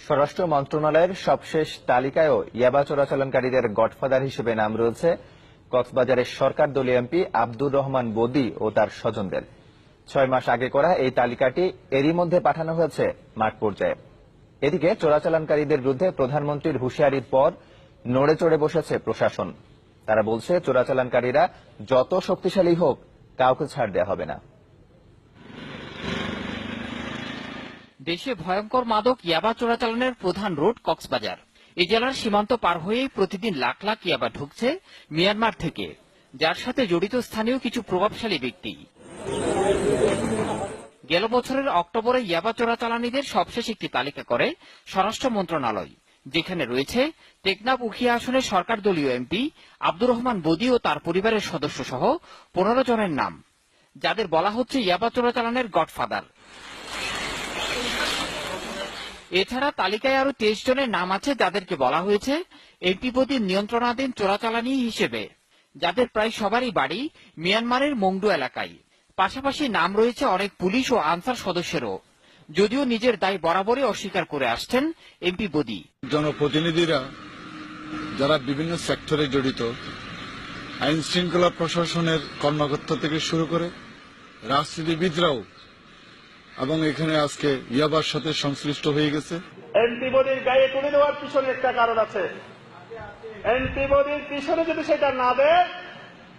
স্বরাষ্ট্র মন্ত্রণালয়ের সবশেষ তালিকায়ও ইয়াবা চোরাচালানকারীদের গডফাদার হিসেবে নাম রয়েছে কক্সবাজারের সরকার দলীয় এমপি আব্দুর রহমান বদি ও তার স্বজনদের। 6 মাস আগে করা এই তালিকাটি এরই মধ্যে পাঠানো হয়েছে মাঠ পর্যায়ে। এদিকে চোরাচালানকারীদের বিরুদ্ধে প্রধানমন্ত্রীর হুঁশিয়ারির পর নড়ে চড়ে বসেছে প্রশাসন। তারা বলছে, চোরাচালানকারীরা যত শক্তিশালী হোক, কাউকে ছাড় দেওয়া হবে না। দেশে ভয়ঙ্কর মাদক ইয়াবা চোরাচালানের প্রধান রুট কক্সবাজার। এই জেলার সীমান্ত পার হয়েই প্রতিদিন লাখ লাখ ইয়াবা ঢুকছে মিয়ানমার থেকে, যার সাথে জড়িত স্থানীয় কিছু প্রভাবশালী ব্যক্তি। গেল বছরের অক্টোবরে ইয়াবা চোরাচালানিদের সবশেষ একটি তালিকা করে স্বরাষ্ট্র মন্ত্রণালয়, যেখানে রয়েছে টেকনাফ উখিয়া আসনের সরকার দলীয় এমপি আব্দুর রহমান বদি ও তার পরিবারের সদস্য সহ 15 জনের নাম, যাদের বলা হচ্ছে ইয়াবা চোরাচালানের গডফাদার। এছাড়া তালিকায় আরো 23 জনের নাম আছে, যাদেরকে বলা হয়েছে এমপি বদির নিয়ন্ত্রণাধীন চোরাচালানি হিসেবে, যাদের প্রায় সবারই বাড়ি মিয়ানমারের মংডু এলাকায়। পাশাপাশি নাম রয়েছে অনেক পুলিশ ও আনসার সদস্যেরও, যদিও নিজের দায় বরাবরই অস্বীকার করে আসছেন এমপি বদি। জনপ্রতিনিধিরা যারা বিভিন্ন সেক্টরে জড়িত, আইন শৃঙ্খলা প্রশাসনের কর্মকর্তা থেকে শুরু করে রাজনীতিবিদরাও এবং এখানে আজকে ইয়াবার সাথে সংশ্লিষ্ট হয়ে গেছে। এন্টিবডির গায়ে তুলে দেওয়ার পিছনে একটা কারণ আছে। এন্টিবডির পিছনে যদি সেটা না দেয়,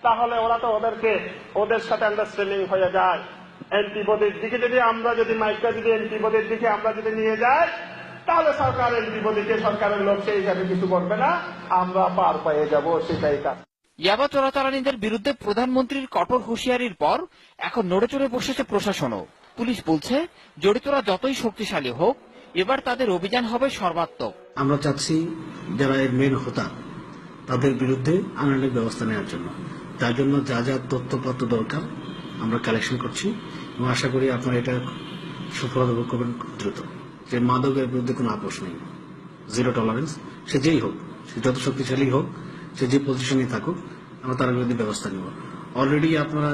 তাহলে ওরা তো ওদের সাথে আন্ডারস্ট্যান্ডিং হয়ে যায়। এন্টিবডির দিকে যদি মাইকটা এন্টিবডির দিকে আমরা যদি নিয়ে যাই, তাহলে সরকার এন্টিবডিকে সরকারের লোক সেই হিসাবে কিছু করবে না, আমরা পার পেয়ে যাব, সেটাই কাজ। ইয়াবা চোরাচালানিদের বিরুদ্ধে প্রধানমন্ত্রীর কঠোর হুঁশিয়ারির পর এখন নড়ে চড়ে বসেছে প্রশাসনও। পুলিশ বলছে, জড়িতরা যতই শক্তিশালী হোক, এবার তাদের অভিযান হবে সর্বাত্মক। আমরা চাচ্ছি যারা এর মেন হোতা, তাদের বিরুদ্ধে আইনানুগ ব্যবস্থা নেওয়ার জন্য। তার জন্য যা যা তথ্যপত্র দরকার আমরা কালেকশন করছি এবং আশা করি আপনারা এটা সুফল ভোগ করবেন খুব দ্রুত। যে মাদকের বিরুদ্ধে কোনো আপোষ নেই, জিরো টলারেন্স। সে যেই হোক, সে যত শক্তিশালী হোক, সে যে পজিশনে থাকুক, আমরা তার বিরুদ্ধে ব্যবস্থা নেব। অলরেডি আপনারা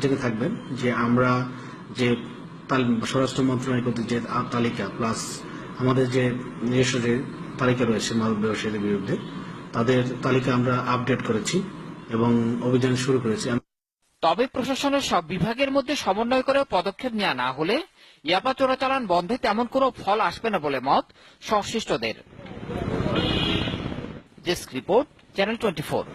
জেনে থাকবেন যে আমরা যে স্বরাষ্ট্র মন্ত্রণালয় কর্তৃক যে তালিকা প্লাস আমাদের যে নিজস্ব যে তালিকা রয়েছে মাদক ব্যবসায়ীদের বিরুদ্ধে, তাদের তালিকা আমরা আপডেট করেছি এবং অভিযান শুরু করেছি। তবে প্রশাসনের সব বিভাগের মধ্যে সমন্বয় করে পদক্ষেপ নেওয়া না হলে ইয়াবা চোরাচালান বন্ধে তেমন কোনো ফল আসবে না বলে মত সংশ্লিষ্টদের। Desk report, channel 24।